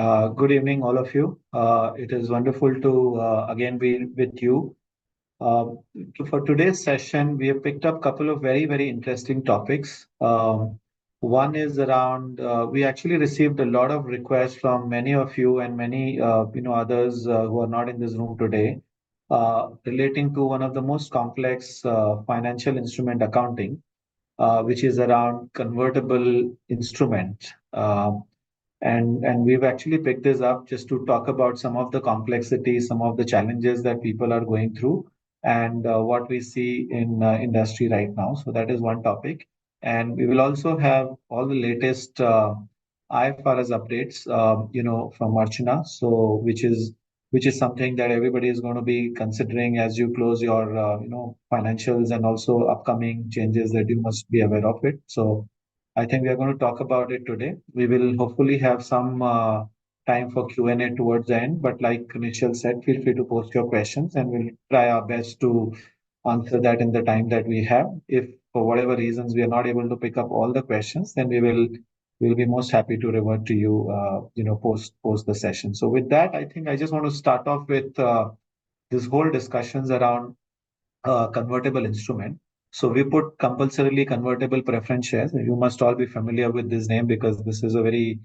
Good evening, all of you. It is wonderful to again be with you. Uh, for today's session, we have picked up a couple of very interesting topics. One is around, we actually received a lot of requests from many of you and many others who are not in this room today, relating to one of the most complex financial instrument accounting, which is around convertible instrument. And we've actually picked this up just to talk about some of the complexities, some of the challenges that people are going through, and what we see in industry right now. So that is one topic. And we will also have all the latest IFRS updates, from Archana. So which is something that everybody is going to be considering as you close your financials, and also upcoming changes that you must be aware of it. So I think we are going to talk about it today. We will hopefully have some time for Q&A towards the end, but like Nishal said, feel free to post your questions and we'll try our best to answer that in the time that we have. If for whatever reasons we are not able to pick up all the questions, then we'll be most happy to revert to you, post the session. So with that, I think I just want to start off with this whole discussions around convertible instrument. So we put compulsorily convertible preference shares. You must all be familiar with this name because this is a very,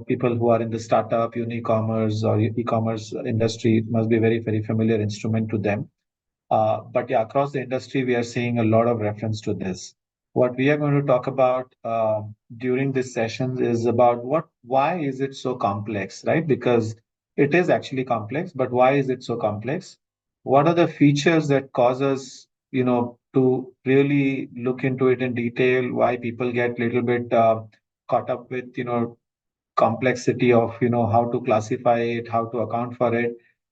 people who are in the startup, unicommerce or e-commerce industry must be very familiar instrument to them. But yeah, across the industry, we are seeing a lot of reference to this. What we are going to talk about during this session is about why is it so complex, right? Because it is actually complex, but why is it so complex? What are the features that cause us, to really look into it in detail? Why people get a little bit caught up with, complexity of how to classify it, how to account for it.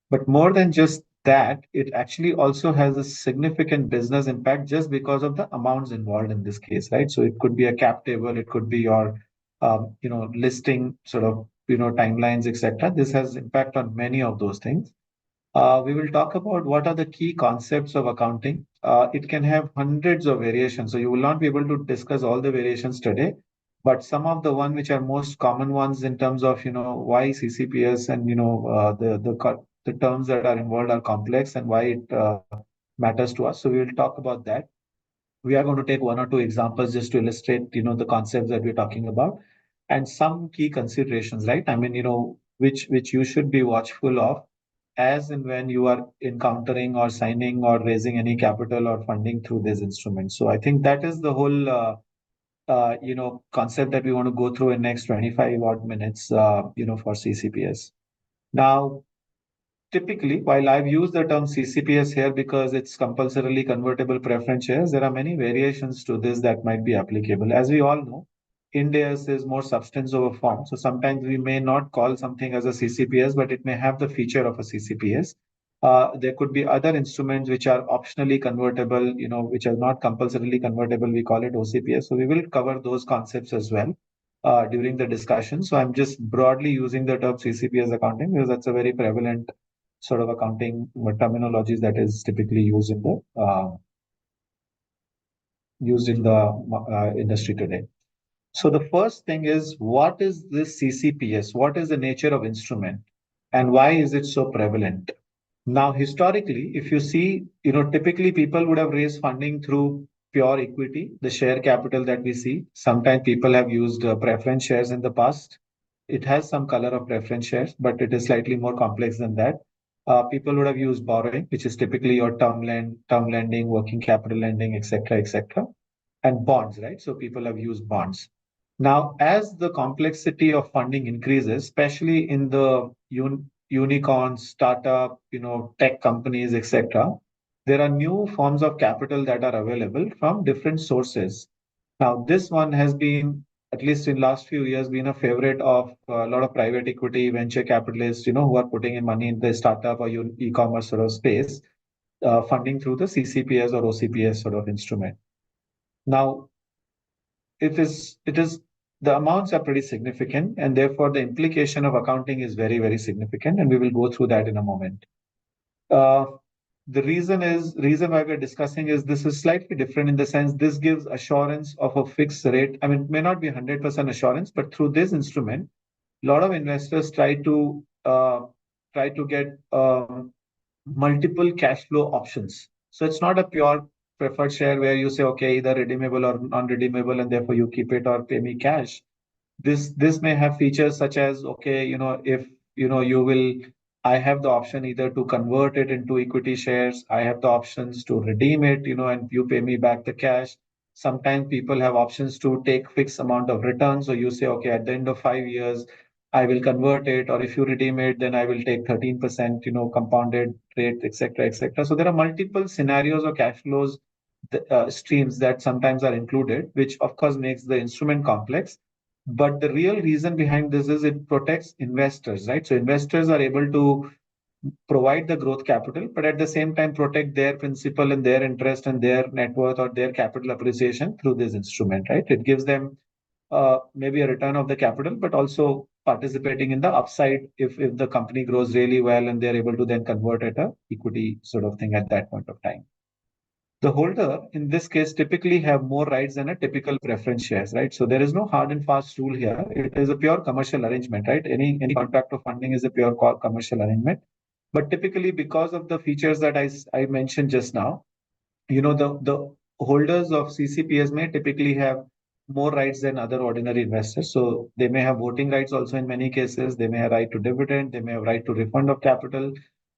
But more than just that, it actually also has a significant business impact just because of the amounts involved in this case, right? So it could be a cap table, it could be your listing sort of timelines, etc. This has impact on many of those things. We will talk about what are the key concepts of accounting. It can have hundreds of variations, so you will not be able to discuss all the variations today. But some of the one which are most common ones in terms of why CCPS and the terms that are involved are complex and why it matters to us. So we will talk about that. We are going to take one or two examples just to illustrate the concepts that we're talking about, and some key considerations, right? I mean, which you should be watchful of as and when you are encountering or signing or raising any capital or funding through this instrument. So I think that is the whole concept that we want to go through in next 25 odd minutes, for CCPS. Now, typically, while I've used the term CCPS here because it's compulsorily convertible preference shares, there are many variations to this that might be applicable. As we all know, Ind AS is more substance over form. So sometimes we may not call something as a CCPS, but it may have the feature of a CCPS. There could be other instruments which are optionally convertible, which are not compulsorily convertible. We call it OCPS. So we will cover those concepts as well during the discussion. So I'm just broadly using the term CCPS accounting because that's a very prevalent sort of accounting terminologies that is typically used in the industry today. So the first thing is, what is this CCPS? What is the nature of instrument, and why is it so prevalent? Now, historically, if you see, typically people would have raised funding through pure equity, the share capital that we see. Sometimes people have used preference shares in the past. It has some color of preference shares, but it is slightly more complex than that. People would have used borrowing, which is typically your term lending, working capital lending, etc., and bonds, right? So people have used bonds. Now, as the complexity of funding increases, especially in the unicorns, startup, tech companies, etc., there are new forms of capital that are available from different sources. Now, this one has been, at least in last few years, been a favorite of a lot of private equity, venture capitalists, who are putting in money in the startup or e-commerce sort of space, funding through the CCPS or OCPS sort of instrument. Now, it is the amounts are pretty significant, and therefore the implication of accounting is very significant, and we will go through that in a moment. Uh, the reason why we're discussing is this is slightly different in the sense this gives assurance of a fixed rate. I mean, it may not be 100% assurance, but through this instrument, a lot of investors try to get multiple cash flow options. So it's not a pure preferred share where you say, okay, either redeemable or non-redeemable, and therefore you keep it or pay me cash. This may have features such as, okay, if you will, I have the option either to convert it into equity shares, I have the options to redeem it, and you pay me back the cash. Sometimes people have options to take fixed amount of return, so you say, okay, at the end of 5 years I will convert it, or if you redeem it, then I will take 13%, compounded rate, etc., etc. So there are multiple scenarios or cash flows, streams that sometimes are included, which of course makes the instrument complex. But the real reason behind this is it protects investors, right? So investors are able to provide the growth capital, but at the same time protect their principal and their interest and their net worth or their capital appreciation through this instrument, right? It gives them maybe a return of the capital, but also participating in the upside if the company grows really well and they're able to then convert at a equity sort of thing at that point of time. The holder, in this case, typically have more rights than a typical preference shares, right? So there is no hard and fast rule here. It is a pure commercial arrangement, right? Any contract of funding is a pure commercial arrangement. But typically, because of the features that I mentioned just now, the holders of CCPS may typically have more rights than other ordinary investors. So they may have voting rights also in many cases. They may have right to dividend. They may have right to refund of capital.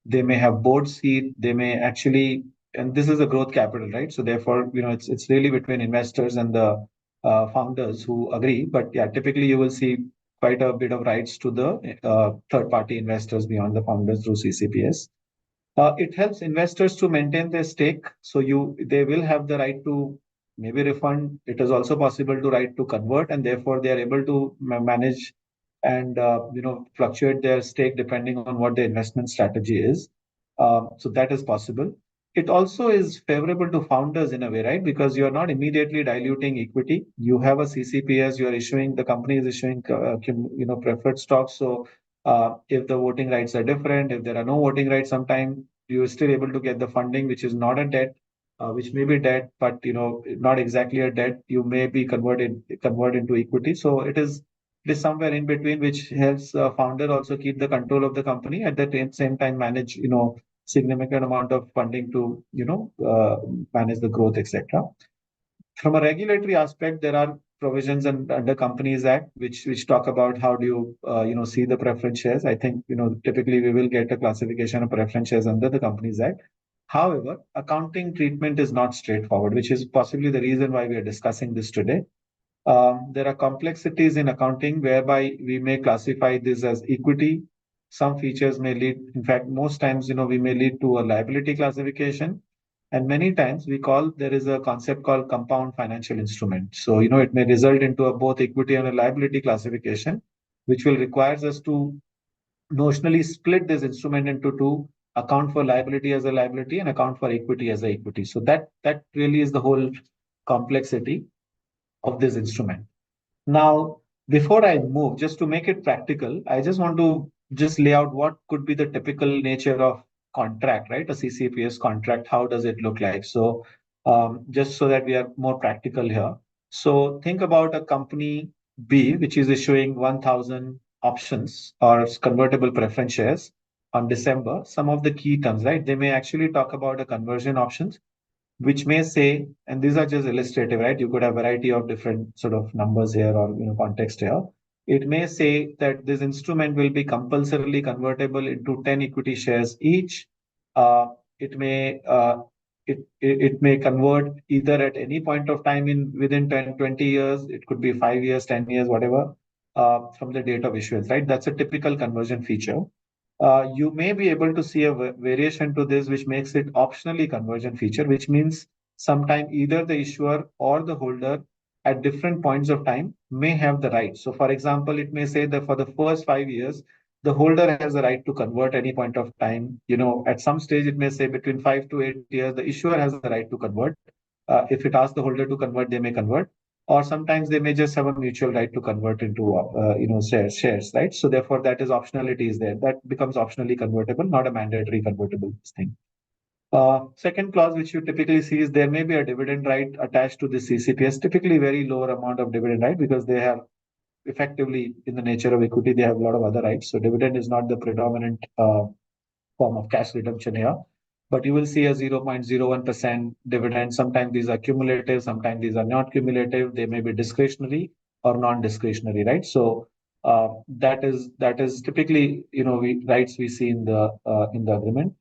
They may have board seat. They may actually, and this is a growth capital, right? So therefore, it's really between investors and the founders who agree. But yeah, typically you will see quite a bit of rights to the third party investors beyond the founders through CCPS. It helps investors to maintain their stake. So they will have the right to maybe refund. It is also possible to right to convert, and therefore they are able to manage and fluctuate their stake depending on what the investment strategy is. So that is possible. It also is favorable to founders in a way, right? Because you are not immediately diluting equity. You have a CCPS. You are issuing. The company is issuing preferred stocks. So if the voting rights are different, if there are no voting rights, sometimes you are still able to get the funding, which is not a debt, which may be debt, but not exactly a debt. You may be converted into equity. So it is somewhere in between, which helps founder also keep the control of the company at the same time manage significant amount of funding to manage the growth, etc. From a regulatory aspect, there are provisions under Companies Act which talk about how do you see the preference shares. I think typically we will get a classification of preference shares under the Companies Act. However, accounting treatment is not straightforward, which is possibly the reason why we are discussing this today. There are complexities in accounting whereby we may classify this as equity. Some features may lead, in fact, most times, we may lead to a liability classification. And many times there is a concept called compound financial instrument. So, it may result into a both equity and a liability classification, which will require us to notionally split this instrument into two, account for liability as a liability and account for equity as a equity. So that really is the whole complexity of this instrument. Now, before I move, just to make it practical, I just want to just lay out what could be the typical nature of contract, right? A CCPS contract, how does it look like? So, just so that we are more practical here. So, think about a company B, which is issuing 1,000 options or convertible preference shares on December. Some of the key terms, right? They may actually talk about a conversion options which may say, and these are just illustrative, right? You could have a variety of different sort of numbers here or context here. It may say that this instrument will be compulsorily convertible into 10 equity shares each. Uh, it may it may convert either at any point of time in within 10, 20 years. It could be 5 years, 10 years, whatever, from the date of issuance, right? That's a typical conversion feature. You may be able to see a variation to this, which makes it optionally conversion feature, which means sometime either the issuer or the holder at different points of time may have the right. So, for example, it may say that for the first 5 years, the holder has the right to convert any point of time. At some stage, it may say between 5 to 8 years, the issuer has the right to convert. If it asks the holder to convert, they may convert, or sometimes they may just have a mutual right to convert into shares, right? So therefore that is optionality is there, that becomes optionally convertible, not a mandatory convertible thing. Second clause which you typically see is there may be a dividend right attached to the CCPS, typically very lower amount of dividend right, because they have effectively in the nature of equity, they have a lot of other rights. So dividend is not the predominant form of cash redemption here. But you will see a 0.01% dividend. Sometimes these are cumulative, sometimes these are not cumulative. They may be discretionary or non-discretionary, right? So that is typically rights we see in the agreement.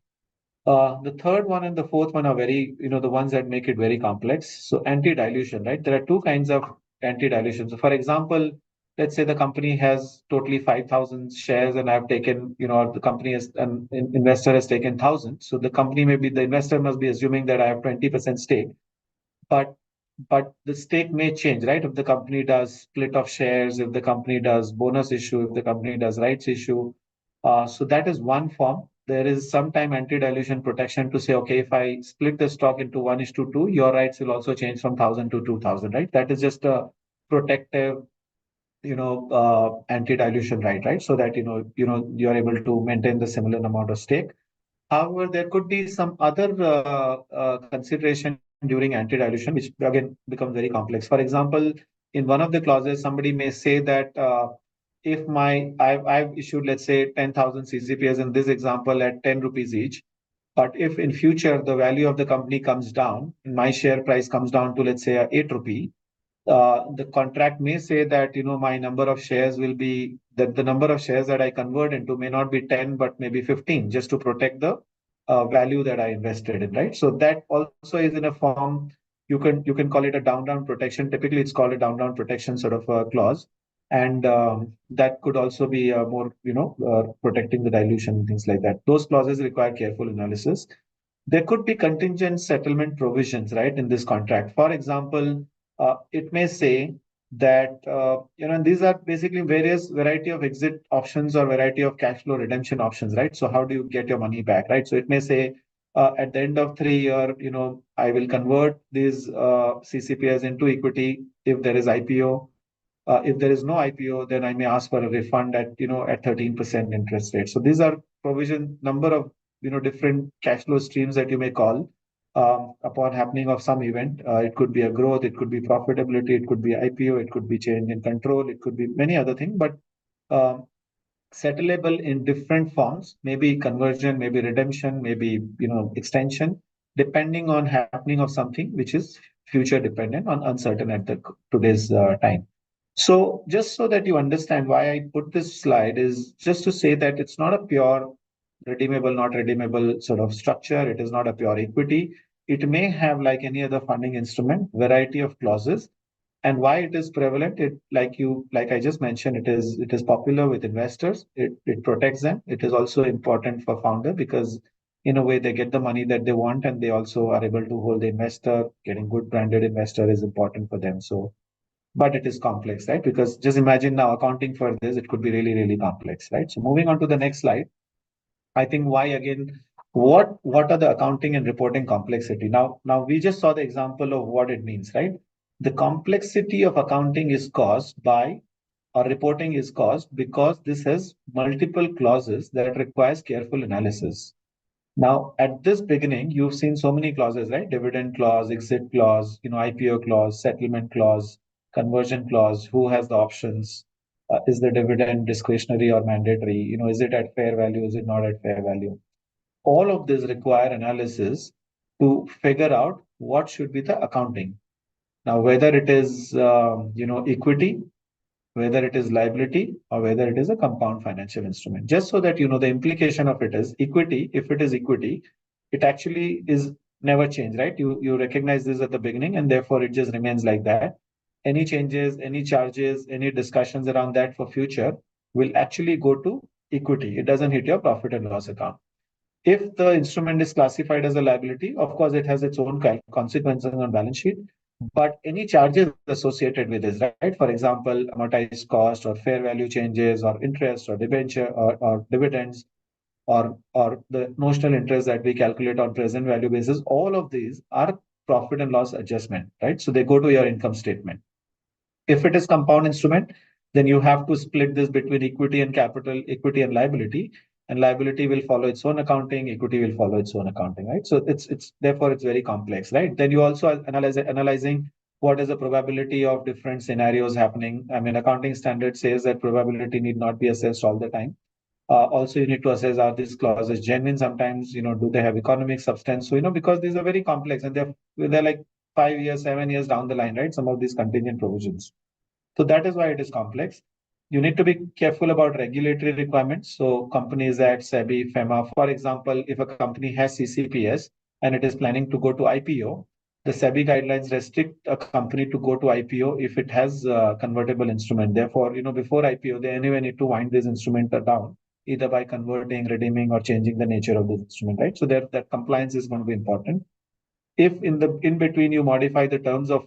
The third one and the fourth one are very, the ones that make it very complex. So anti-dilution, right? There are two kinds of anti-dilution. So for example, let's say the company has totally 5,000 shares and I've taken, or the company has, an investor has taken 1,000. So the investor must be assuming that I have 20% stake, but the stake may change, right? If the company does split of shares, if the company does bonus issue, if the company does rights issue. So that is one form. There is sometime anti-dilution protection to say, okay, if I split the stock into 1:2, your rights will also change from 1,000 to 2,000, right? That is just a protective, anti-dilution right? So that, you are able to maintain the similar amount of stake. However, there could be some other consideration during anti-dilution, which again becomes very complex. For example, in one of the clauses, somebody may say that if I've issued, let's say, 10,000 CCPS in this example at 10 rupees each, but if in future the value of the company comes down, and my share price comes down to, let's say, 8 rupee, the contract may say that my number of shares will be that the number of shares that I convert into may not be 10 but maybe 15, just to protect the value that I invested in, right? So that also is in a form, you can call it a down protection. Typically, it's called a down protection sort of clause, and that could also be more protecting the dilution and things like that. Those clauses require careful analysis. There could be contingent settlement provisions, right, in this contract. For example, it may say that, and these are basically various variety of exit options or variety of cash flow redemption options, right? So how do you get your money back, right? So it may say, at the end of 3 year, I will convert these CCPs into equity if there is IPO. If there is no IPO, then I may ask for a refund at 13% interest rate. So these are provision number of different cash flow streams that you may call upon happening of some event. It could be a growth, it could be profitability, it could be IPO, it could be change in control, it could be many other things. But um, settleable in different forms, maybe conversion, maybe redemption, maybe extension, depending on happening of something which is future dependent on uncertain at today's time. So just so that you understand why I put this slide is just to say that it's not a pure redeemable, not redeemable sort of structure. It is not a pure equity. It may have, like any other funding instrument, variety of clauses. And why it is prevalent, like I just mentioned, it is popular with investors. It protects them. It is also important for founder because in a way they get the money that they want and they also are able to hold the investor. Getting good branded investor is important for them. So but it is complex, right? Because just imagine now accounting for this, it could be really, really complex, right? So moving on to the next slide, I think why again, what are the accounting and reporting complexity? Now we just saw the example of what it means, right? The complexity of accounting is caused by or reporting is caused because this has multiple clauses that requires careful analysis. Now, at this beginning, you've seen so many clauses, right? Dividend clause, exit clause, IPO clause, settlement clause, conversion clause, who has the options, is the dividend discretionary or mandatory, is it at fair value, is it not at fair value? All of this require analysis to figure out what should be the accounting. Now, whether it is, equity, whether it is liability or whether it is a compound financial instrument. Just so that you know the implication of it is equity, if it is equity, it actually is never change, right? You recognize this at the beginning and therefore it just remains like that. Any changes, any charges, any discussions around that for future will actually go to equity. It doesn't hit your profit and loss account. If the instrument is classified as a liability, of course, it has its own consequences on balance sheet. But any charges associated with this, right? For example, amortized cost or fair value changes or interest or debenture or dividends or the notional interest that we calculate on present value basis, all of these are profit and loss adjustment, right? So they go to your income statement. If it is compound instrument, then you have to split this between equity and capital, equity and liability, and liability will follow its own accounting, equity will follow its own accounting, right? So it's therefore it's very complex, right? Then you also analyzing what is the probability of different scenarios happening. I mean, accounting standard says that probability need not be assessed all the time. Also, you need to assess, are these clauses genuine? Sometimes, do they have economic substance? So, because these are very complex and they're like 5 years, 7 years down the line, right? Some of these contingent provisions. So that is why it is complex. You need to be careful about regulatory requirements. So companies at SEBI, FEMA, for example, if a company has CCPS and it is planning to go to IPO, the SEBI guidelines restrict a company to go to IPO if it has a convertible instrument. Therefore, before IPO, they anyway need to wind this instrument down, either by converting, redeeming, or changing the nature of the instrument, right? So that compliance is going to be important. If in between you modify the terms of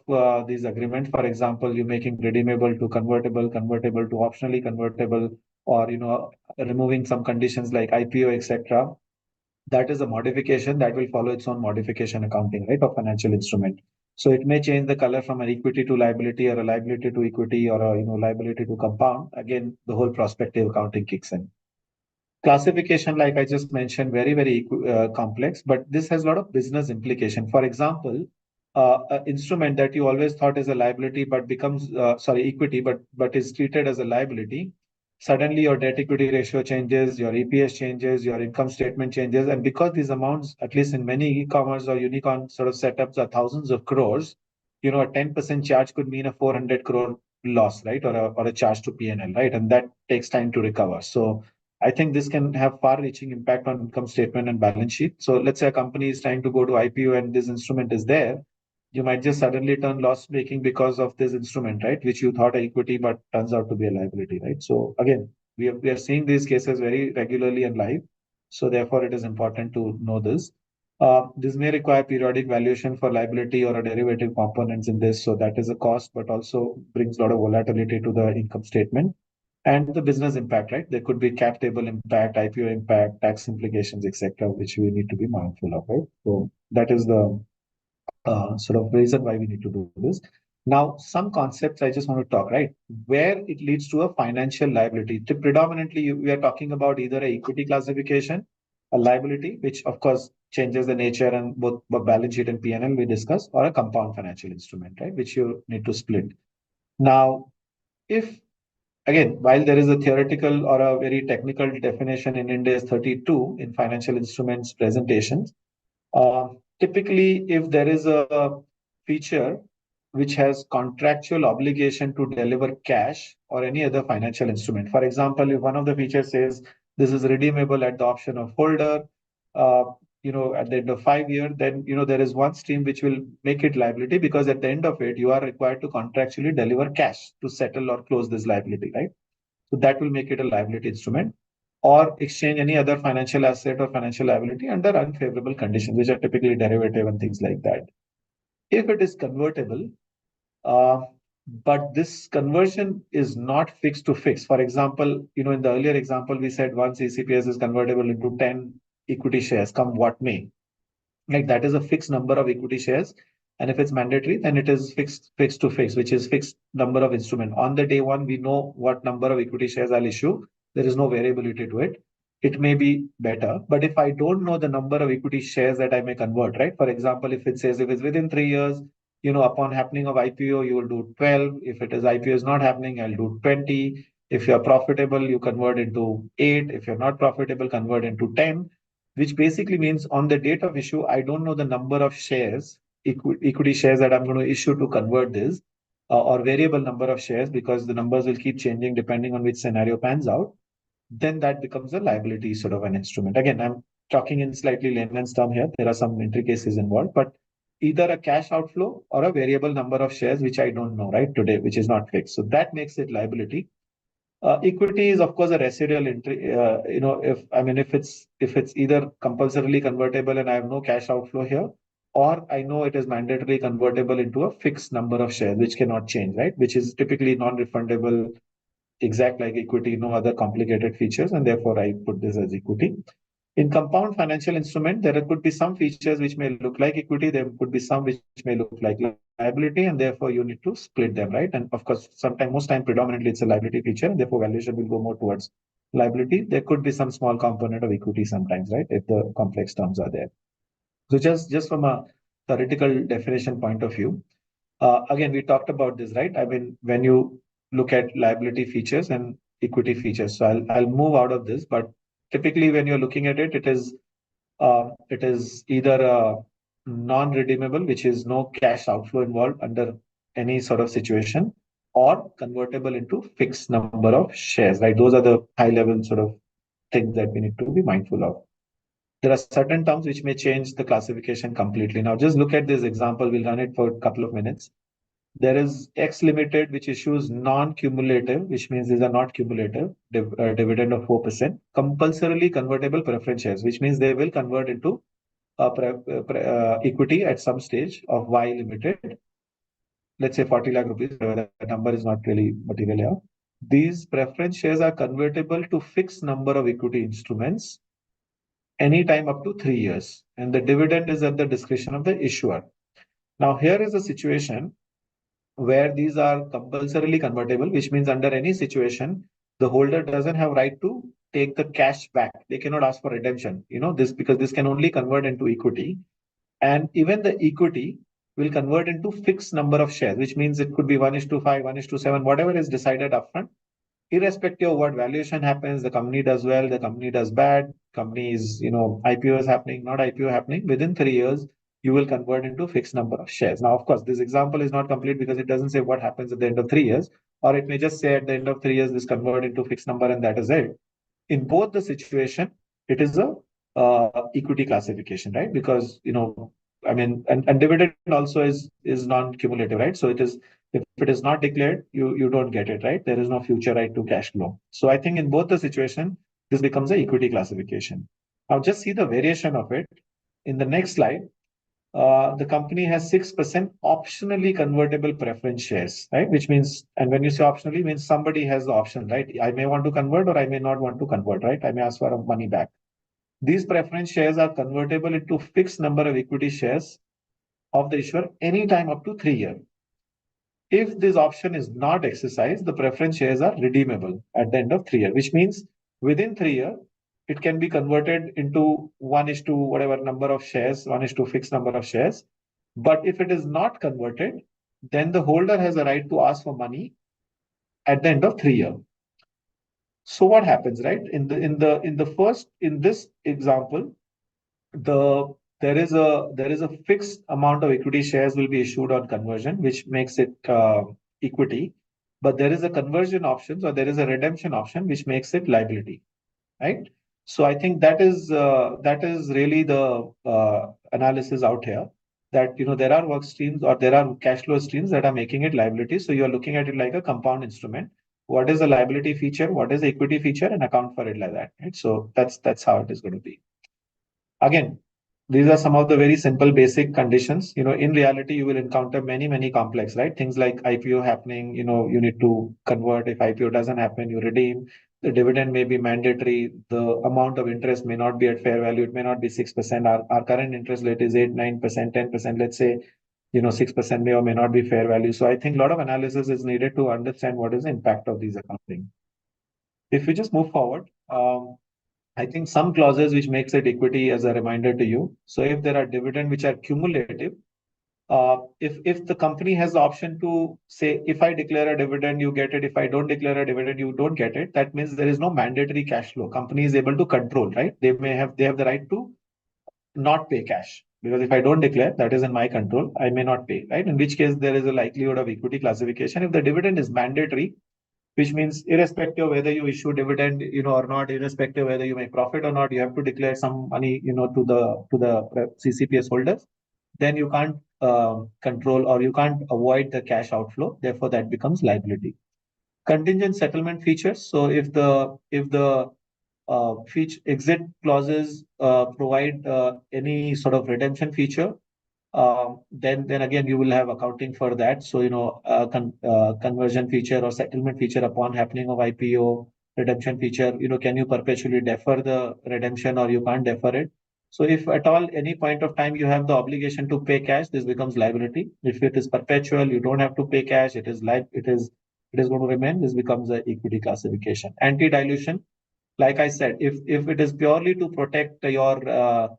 these agreements, for example, you're making redeemable to convertible, convertible to optionally convertible, or removing some conditions like IPO, etc., that is a modification that will follow its own modification accounting, right, of financial instrument. So it may change the color from an equity to liability, or a liability to equity, or a liability to compound. Again, the whole prospective accounting kicks in. Classification, like I just mentioned, very, very complex, but this has a lot of business implication. For example, an instrument that you always thought is a liability, but becomes, equity, but is treated as a liability. Suddenly your debt equity ratio changes, your EPS changes, your income statement changes. And because these amounts, at least in many e-commerce or unicorn sort of setups, are thousands of crores, a 10% charge could mean a 400 crore loss, right? Or a charge to P&L, right? And that takes time to recover. So I think this can have far-reaching impact on income statement and balance sheet. So let's say a company is trying to go to IPO and this instrument is there, you might just suddenly turn loss-making because of this instrument, right? Which you thought equity, but turns out to be a liability, right? So again, we are seeing these cases very regularly and live. So therefore, it is important to know this. This may require periodic valuation for liability or a derivative components in this. So that is a cost, but also brings a lot of volatility to the income statement. And the business impact, right? There could be cap table impact, IPO impact, tax implications, etc., which we need to be mindful of, right? So that is the sort of reason why we need to do this. Now, some concepts I just want to talk, right? Where it leads to a financial liability. Predominantly, we are talking about either a equity classification, a liability, which of course changes the nature and both balance sheet and P&L we discuss, or a compound financial instrument, right? Which you need to split. Now, if again, while there is a theoretical or a very technical definition in India 32 in financial instruments presentations, typically if there is a feature which has contractual obligation to deliver cash or any other financial instrument. For example, if one of the features says this is redeemable at the option of holder, uh, at the end of 5 years, then there is one stream which will make it liability, because at the end of it, you are required to contractually deliver cash to settle or close this liability, right? So that will make it a liability instrument, or exchange any other financial asset or financial liability under unfavorable conditions, which are typically derivative and things like that. If it is convertible, uh, but this conversion is not fixed to fixed. For example, in the earlier example, we said one CCPS is convertible into 10 equity shares, come what may. Like that is a fixed number of equity shares. And if it's mandatory, then it is fixed to fixed, which is fixed number of instrument. On the day one, we know what number of equity shares I'll issue. There is no variability to it. It may be better, but if I don't know the number of equity shares that I may convert, right? For example, if it says if it's within 3 years, upon happening of IPO, you will do 12. If it is IPO is not happening, I'll do 20. If you're profitable, you convert into 8. If you're not profitable, convert into 10, which basically means on the date of issue, I don't know the number of shares, equity shares that I'm going to issue to convert this, or variable number of shares, because the numbers will keep changing depending on which scenario pans out. Then that becomes a liability sort of an instrument. Again, I'm talking in slightly layman's term here. There are some intricacies involved, but either a cash outflow or a variable number of shares, which I don't know right today, which is not fixed. So that makes it liability. Equity is of course a residual entry. If it's either compulsorily convertible and I have no cash outflow here, or I know it is mandatorily convertible into a fixed number of shares which cannot change, right? Which is typically non-refundable, exact like equity, no other complicated features, and therefore I put this as equity. In compound financial instrument, there could be some features which may look like equity, there could be some which may look like liability, and therefore you need to split them, right? And of course, most time, predominantly it's a liability feature, and therefore valuation will go more towards liability. There could be some small component of equity sometimes, right? If the complex terms are there. So just from a theoretical definition point of view. Again, we talked about this, right? I mean, when you look at liability features and equity features. So I'll move out of this, but typically when you're looking at it, it is either non-redeemable, which is no cash outflow involved under any sort of situation, or convertible into fixed number of shares, right? Those are the high-level sort of things that we need to be mindful of. There are certain terms which may change the classification completely. Now, just look at this example. We'll run it for a couple of minutes. There is X Limited, which issues non-cumulative, which means these are not cumulative, dividend of 4%, compulsorily convertible preference shares, which means they will convert into equity at some stage of Y Limited, let's say 40 lakh rupees, whatever that number is not really material here. These preference shares are convertible to fixed number of equity instruments anytime up to 3 years, and the dividend is at the discretion of the issuer. Now, here is a situation where these are compulsorily convertible, which means under any situation, the holder doesn't have right to take the cash back. They cannot ask for redemption, this because this can only convert into equity. And even the equity will convert into fixed number of shares, which means it could be 1:5, 1:7, whatever is decided upfront. Irrespective of what valuation happens, the company does well, the company does bad, companies, IPO is happening, not IPO happening, within 3 years, you will convert into fixed number of shares. Now, of course, this example is not complete because it doesn't say what happens at the end of 3 years, or it may just say at the end of 3 years, this convert into fixed number and that is it. In both the situation, it is a equity classification, right? Because, I mean, and dividend also is non-cumulative, right? So it is, if it is not declared, you don't get it, right? There is no future right to cash flow. So I think in both the situation, this becomes a equity classification. Now just see the variation of it. In the next slide, the company has 6% optionally convertible preference shares, right? Which means, and when you say optionally, means somebody has the option, right? I may want to convert or I may not want to convert, right? I may ask for money back. These preference shares are convertible into fixed number of equity shares of the issuer anytime up to 3 years. If this option is not exercised, the preference shares are redeemable at the end of 3 years, which means within 3 years, it can be converted into 1:, whatever number of shares, 1:, fixed number of shares. But if it is not converted, then the holder has a right to ask for money at the end of 3 years. So what happens, right? In this example, there is a fixed amount of equity shares will be issued on conversion, which makes it equity. But there is a conversion option, or there is a redemption option, which makes it liability, right? So I think that is really the analysis out here. That there are work streams or there are cash flow streams that are making it liability. So you are looking at it like a compound instrument. What is the liability feature? What is the equity feature? And account for it like that, right? So that's how it is going to be. Again, these are some of the very simple basic conditions. In reality, you will encounter many, many complex, right? Things like IPO happening, you need to convert. If IPO doesn't happen, you redeem. The dividend may be mandatory. The amount of interest may not be at fair value. It may not be 6%. Our current interest rate is 8, 9%, 10%. Let's say, 6% may or may not be fair value. So I think a lot of analysis is needed to understand what is the impact of these accounting. If we just move forward, I think some clauses which makes it equity as a reminder to you. So if there are dividend which are cumulative, if the company has the option to say, if I declare a dividend, you get it. If I don't declare a dividend, you don't get it. That means there is no mandatory cash flow. Company is able to control, right? They have the right to not pay cash, because if I don't declare, that is in my control. I may not pay, right? In which case there is a likelihood of equity classification. If the dividend is mandatory, which means irrespective of whether you issue dividend, or not, irrespective of whether you make profit or not, you have to declare some money, to the CCPS holders. Then you can't control, or you can't avoid the cash outflow. Therefore, that becomes liability. Contingent settlement features. So if the exit clauses provide any sort of redemption feature, then again you will have accounting for that. So conversion feature or settlement feature upon happening of IPO, redemption feature. Can you perpetually defer the redemption, or you can't defer it? So if at all any point of time you have the obligation to pay cash, this becomes liability. If it is perpetual, you don't have to pay cash. It is going to remain. This becomes a equity classification. Anti-dilution, like I said, if it is purely to protect your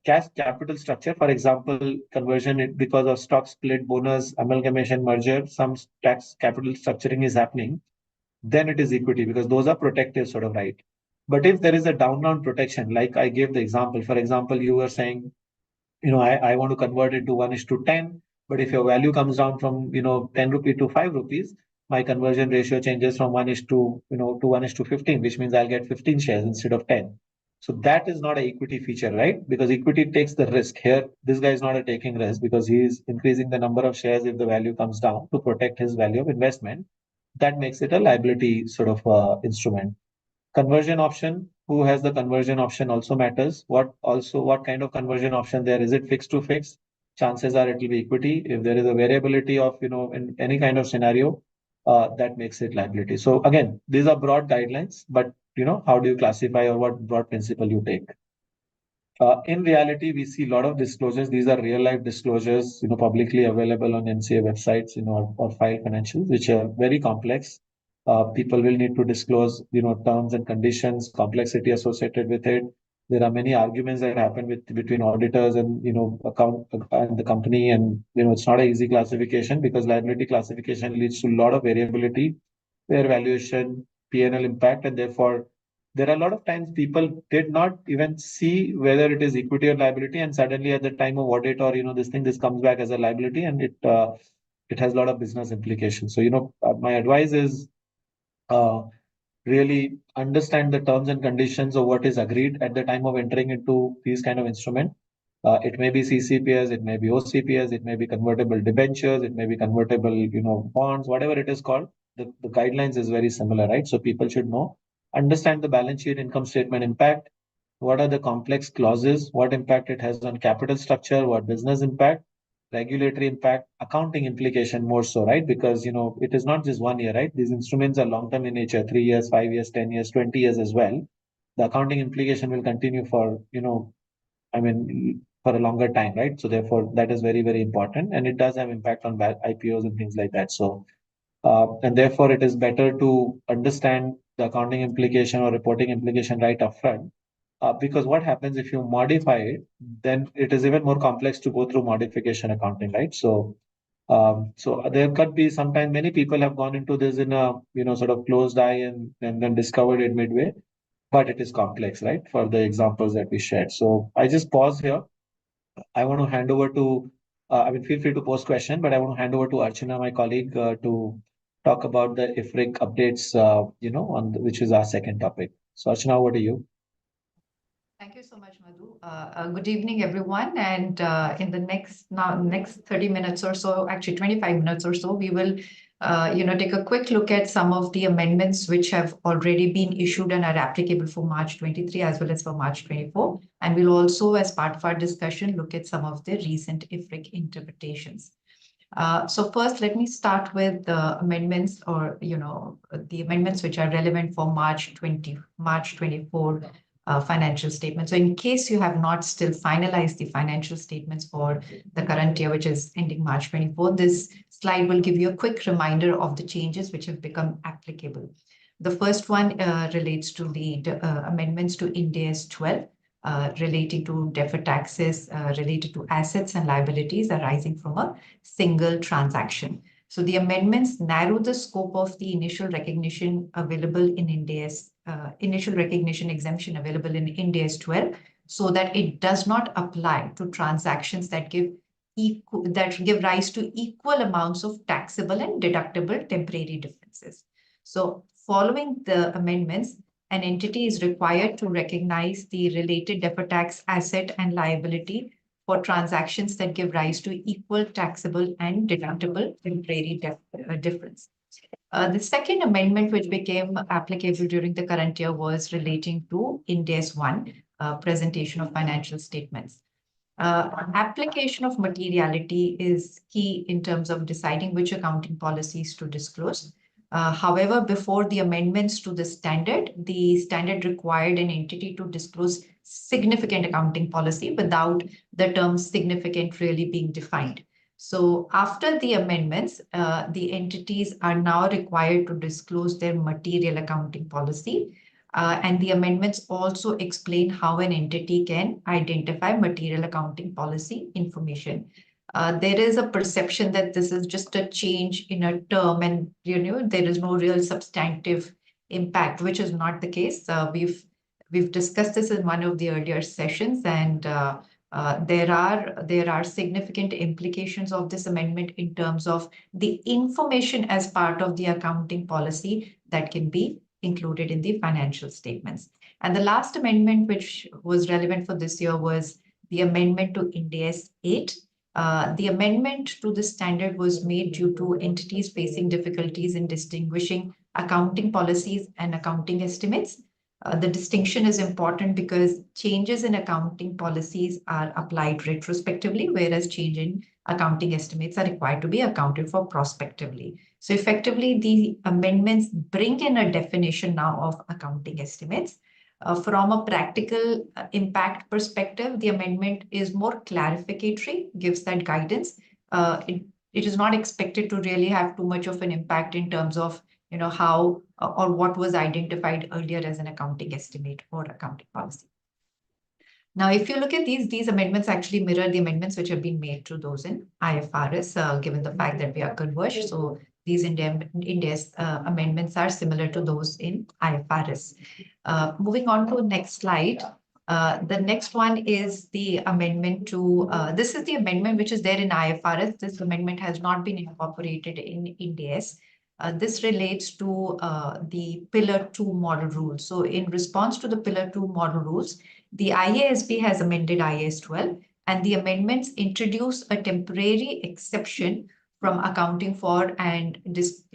cash capital structure, for example, conversion because of stock split, bonus, amalgamation, merger, some tax capital structuring is happening, then it is equity because those are protective sort of right. But if there is a down protection, like I gave the example, for example, you were saying, I want to convert it to 1:10, but if your value comes down from, 10 rupee to 5 rupees, my conversion ratio changes from 1 is to, to 1 is to 15, which means I'll get 15 shares instead of 10. So that is not an equity feature, right? Because equity takes the risk. Here, this guy is not a taking risk because he is increasing the number of shares if the value comes down to protect his value of investment. That makes it a liability sort of instrument. Conversion option, who has the conversion option also matters. What kind of conversion option there is? It fixed to fixed? Chances are it will be equity. If there is a variability of, in any kind of scenario, that makes it liability. So again, these are broad guidelines, but how do you classify or what broad principle you take? In reality, we see a lot of disclosures. These are real life disclosures, publicly available on NCA websites, or file financials, which are very complex. People will need to disclose, terms and conditions, complexity associated with it. There are many arguments that happen between auditors and, account and the company. And, it's not an easy classification because liability classification leads to a lot of variability, fair valuation, P&L impact, and therefore there are a lot of times people did not even see whether it is equity or liability, and suddenly at the time of audit or this comes back as a liability, and it has a lot of business implications. So my advice is uh, really understand the terms and conditions of what is agreed at the time of entering into these kind of instrument. It may be CCPS, it may be OCPS, it may be convertible debentures, it may be convertible, bonds, whatever it is called. The guidelines is very similar, right? So people should know, understand the balance sheet, income statement impact, what are the complex clauses, what impact it has on capital structure, what business impact, regulatory impact, accounting implication more so, right? Because it is not just 1 year, right? These instruments are long term in nature, 3 years, 5 years, 10 years, 20 years as well. The accounting implication will continue for I mean, for a longer time, right? So therefore, that is very, very important, and it does have impact on IPOs and things like that. So, and therefore, it is better to understand the accounting implication or reporting implication right upfront, because what happens if you modify it, then it is even more complex to go through modification accounting, right? So there could be sometimes many people have gone into this in a sort of closed eye and then discovered it midway, but it is complex, right? For the examples that we shared. So I just pause here. I want to hand over to, feel free to post question, but I want to hand over to Archana, my colleague, to talk about the IFRIC updates, which is our second topic. So Archana, over to you. Thank you so much, Madhu. Good evening, everyone. And in the next 30 minutes or so, actually 25 minutes or so, we will take a quick look at some of the amendments which have already been issued and are applicable for March 23 as well as for March 24. And we'll also, as part of our discussion, look at some of the recent IFRIC interpretations. So first, let me start with the amendments or, the amendments which are relevant for March 24 financial statements. So in case you have not still finalized the financial statements for the current year, which is ending March 24, this slide will give you a quick reminder of the changes which have become applicable. The first one relates to the amendments to Ind AS 12 relating to deferred taxes related to assets and liabilities arising from a single transaction. So the amendments narrow the scope of the initial recognition available in Ind AS, initial recognition exemption available in Ind AS 12, so that it does not apply to transactions that give rise to equal amounts of taxable and deductible temporary differences. So following the amendments, an entity is required to recognize the related deferred tax asset and liability for transactions that give rise to equal taxable and deductible temporary difference. The second amendment, which became applicable during the current year, was relating to Ind AS 1, presentation of financial statements. Application of materiality is key in terms of deciding which accounting policies to disclose. However, before the amendments to the standard required an entity to disclose significant accounting policy without the term significant really being defined. So after the amendments, the entities are now required to disclose their material accounting policy. And the amendments also explain how an entity can identify material accounting policy information. There is a perception that this is just a change in a term and, there is no real substantive impact, which is not the case. We've discussed this in one of the earlier sessions, and there are significant implications of this amendment in terms of the information as part of the accounting policy that can be included in the financial statements. And the last amendment, which was relevant for this year, was the amendment to Ind AS 8. The amendment to the standard was made due to entities facing difficulties in distinguishing accounting policies and accounting estimates. The distinction is important because changes in accounting policies are applied retrospectively, whereas change in accounting estimates are required to be accounted for prospectively. So effectively, the amendments bring in a definition now of accounting estimates. From a practical impact perspective, the amendment is more clarificatory, gives that guidance. It is not expected to really have too much of an impact in terms of how or what was identified earlier as an accounting estimate or accounting policy. Now, if you look at these amendments actually mirror the amendments which have been made to those in IFRS, given the fact that we are converged. So these Ind AS amendments are similar to those in IFRS. Moving on to the next slide. The next one is the amendment to, this is the amendment which is there in IFRS. This amendment has not been incorporated in Ind AS. This relates to the Pillar 2 model rules. So in response to the Pillar 2 model rules, the IASB has amended IAS 12, and the amendments introduce a temporary exception from accounting for and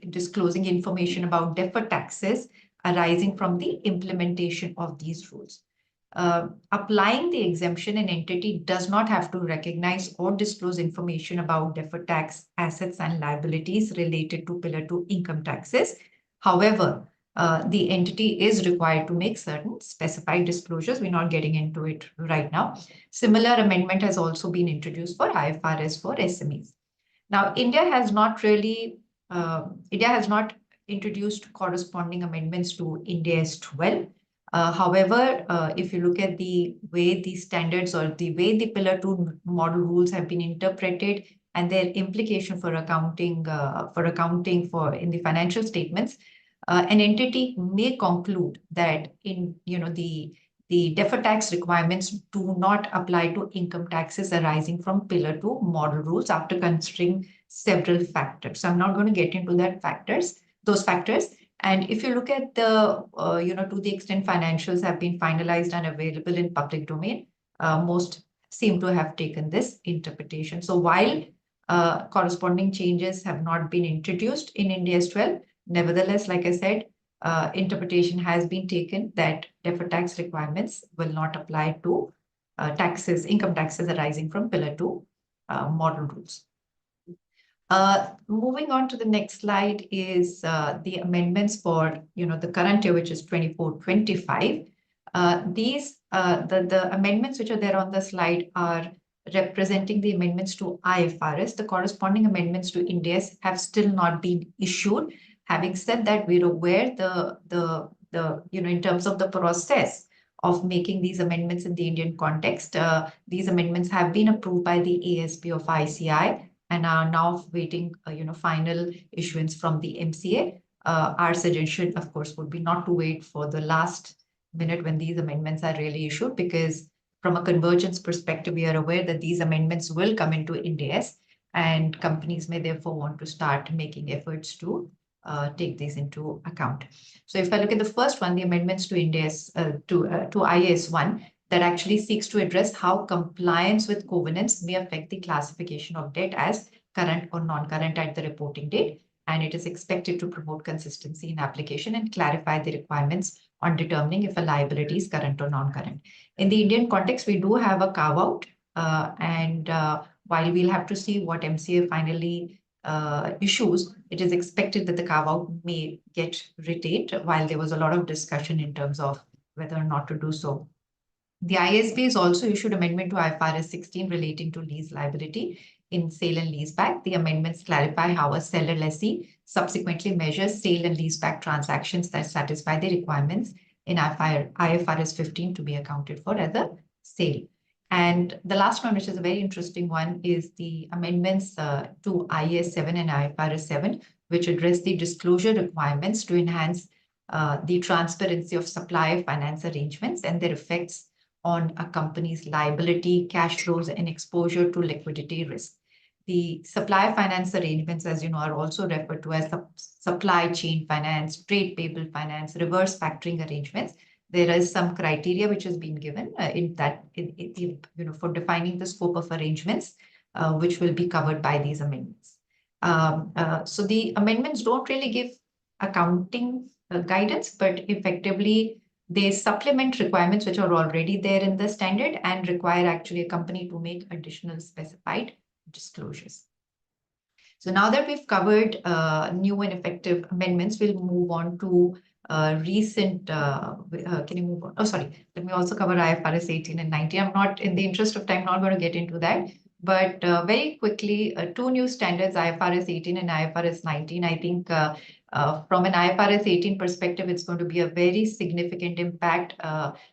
disclosing information about deferred taxes arising from the implementation of these rules. Applying the exemption, an entity does not have to recognize or disclose information about deferred tax assets and liabilities related to Pillar 2 income taxes. However, the entity is required to make certain specified disclosures. We're not getting into it right now. Similar amendment has also been introduced for IFRS for SMEs. Now, India has not introduced corresponding amendments to Ind AS 12. However, if you look at the way the standards or the way the Pillar 2 model rules have been interpreted and their implication for accounting in the financial statements, an entity may conclude that the deferred tax requirements do not apply to income taxes arising from Pillar 2 model rules after considering several factors. So I'm not going to get into those factors. And if you look at the, to the extent financials have been finalized and available in public domain, most seem to have taken this interpretation. So while corresponding changes have not been introduced in Ind AS 12, nevertheless, like I said, interpretation has been taken that deferred tax requirements will not apply to income taxes arising from Pillar 2 model rules. Moving on to the next slide is the amendments for the current year, which is 24-25. The amendments which are there on the slide are representing the amendments to IFRS. The corresponding amendments to Ind AS have still not been issued. Having said that, we're aware in terms of the process of making these amendments in the Indian context, these amendments have been approved by the ASB of ICI and are now waiting, final issuance from the MCA. Our suggestion, of course, would be not to wait for the last minute when these amendments are really issued, because from a convergence perspective, we are aware that these amendments will come into Ind AS, and companies may therefore want to start making efforts to take these into account. So if I look at the first one, the amendments to Ind AS, to IAS 1, that actually seeks to address how compliance with covenants may affect the classification of debt as current or non-current at the reporting date. And it is expected to promote consistency in application and clarify the requirements on determining if a liability is current or non-current. In the Indian context, we do have a carve-out, and while we'll have to see what MCA finally issues, it is expected that the carve-out may get retained, while there was a lot of discussion in terms of whether or not to do so. The ISB has also issued amendment to IFRS 16 relating to lease liability in sale and leaseback. The amendments clarify how a seller lessee subsequently measures sale and leaseback transactions that satisfy the requirements in IFRS 15 to be accounted for as a sale. And the last one, which is a very interesting one, is the amendments to IAS 7 and IFRS 7, which address the disclosure requirements to enhance the transparency of supply finance arrangements and their effects on a company's liability, cash flows, and exposure to liquidity risk. The supply finance arrangements, as you know, are also referred to as supply chain finance, trade payable finance, reverse factoring arrangements. There is some criteria which has been given for defining the scope of arrangements, which will be covered by these amendments. So the amendments don't really give accounting guidance, but effectively they supplement requirements which are already there in the standard and require actually a company to make additional specified disclosures. So now that we've covered new and effective amendments, we'll move on to recent, can you move on? Oh, sorry. Let me also cover IFRS 18 and 19. I'm not, in the interest of time, not going to get into that. But very quickly, two new standards, IFRS 18 and IFRS 19. I think from an IFRS 18 perspective, it's going to be a very significant impact.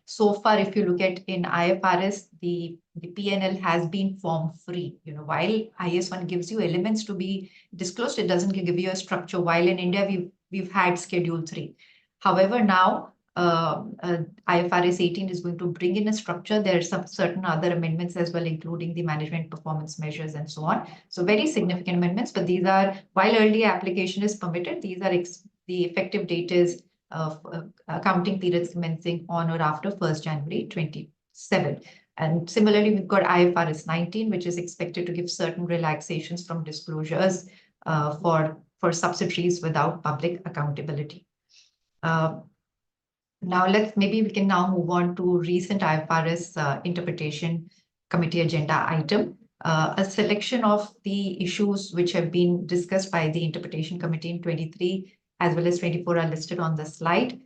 So far, if you look at in IFRS, the P&L has been form free. While IAS 1 gives you elements to be disclosed, it doesn't give you a structure. While in India, we've had Schedule 3. However, now IFRS 18 is going to bring in a structure. There are some certain other amendments as well, including the management performance measures and so on. So very significant amendments, but these are, while early application is permitted, these are the effective date is accounting periods commencing on or after 1st January 27. And similarly, we've got IFRS 19, which is expected to give certain relaxations from disclosures for subsidiaries without public accountability. Now maybe we can now move on to recent IFRS Interpretation Committee agenda item. A selection of the issues which have been discussed by the Interpretation Committee in 23 as well as 24 are listed on the slide.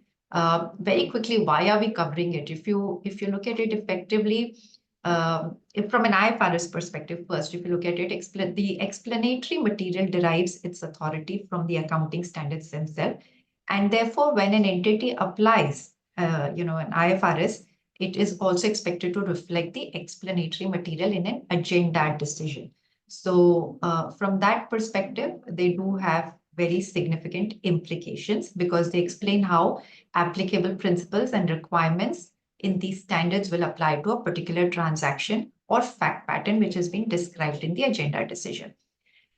Very quickly, why are we covering it? If you look at it effectively, from an IFRS perspective, first, if you look at it, the explanatory material derives its authority from the accounting standards themselves. And therefore, when an entity applies, an IFRS, it is also expected to reflect the explanatory material in an agenda decision. So from that perspective, they do have very significant implications because they explain how applicable principles and requirements in these standards will apply to a particular transaction or fact pattern which has been described in the agenda decision.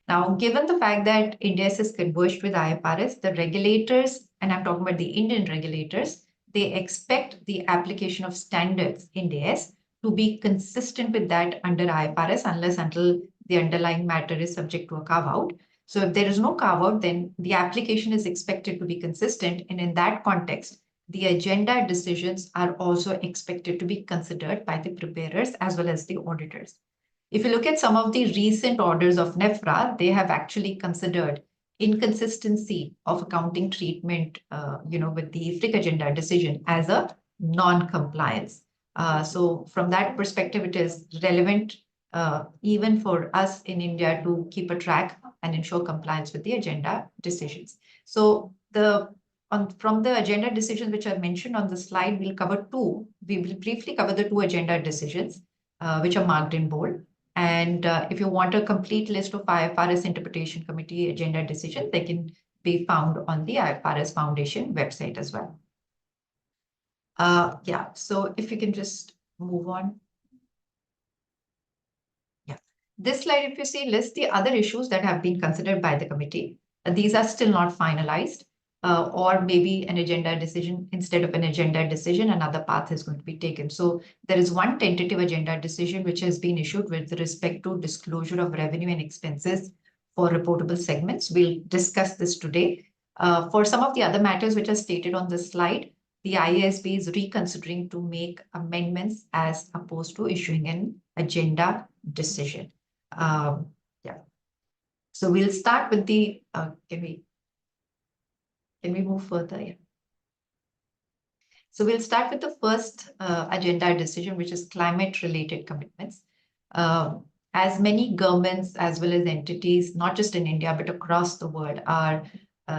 Now, given the fact that India has converged with IFRS, the regulators, and I'm talking about the Indian regulators, they expect the application of standards in IAS to be consistent with that under IFRS until the underlying matter is subject to a carve-out. So if there is no carve-out, then the application is expected to be consistent. And in that context, the agenda decisions are also expected to be considered by the preparers as well as the auditors. If you look at some of the recent orders of NEFRA, they have actually considered inconsistency of accounting treatment, with the IFRIC agenda decision as a non-compliance. So from that perspective, it is relevant even for us in India to keep a track and ensure compliance with the agenda decisions. So from the agenda decisions which are mentioned on the slide, we'll cover two. We will briefly cover the two agenda decisions, which are marked in bold. And if you want a complete list of IFRS Interpretation Committee agenda decisions, they can be found on the IFRS Foundation website as well. So if you can just move on. Yeah, this slide, if you see, lists the other issues that have been considered by the committee. These are still not finalized. Or maybe an agenda decision, instead of an agenda decision, another path is going to be taken. So there is one tentative agenda decision which has been issued with respect to disclosure of revenue and expenses for reportable segments. We'll discuss this today. For some of the other matters which are stated on this slide, the IASB is reconsidering to make amendments as opposed to issuing an agenda decision. So we'll start with the, Can we move further? Yeah. So we'll start with the first agenda decision, which is climate-related commitments. As many governments as well as entities, not just in India, but across the world, are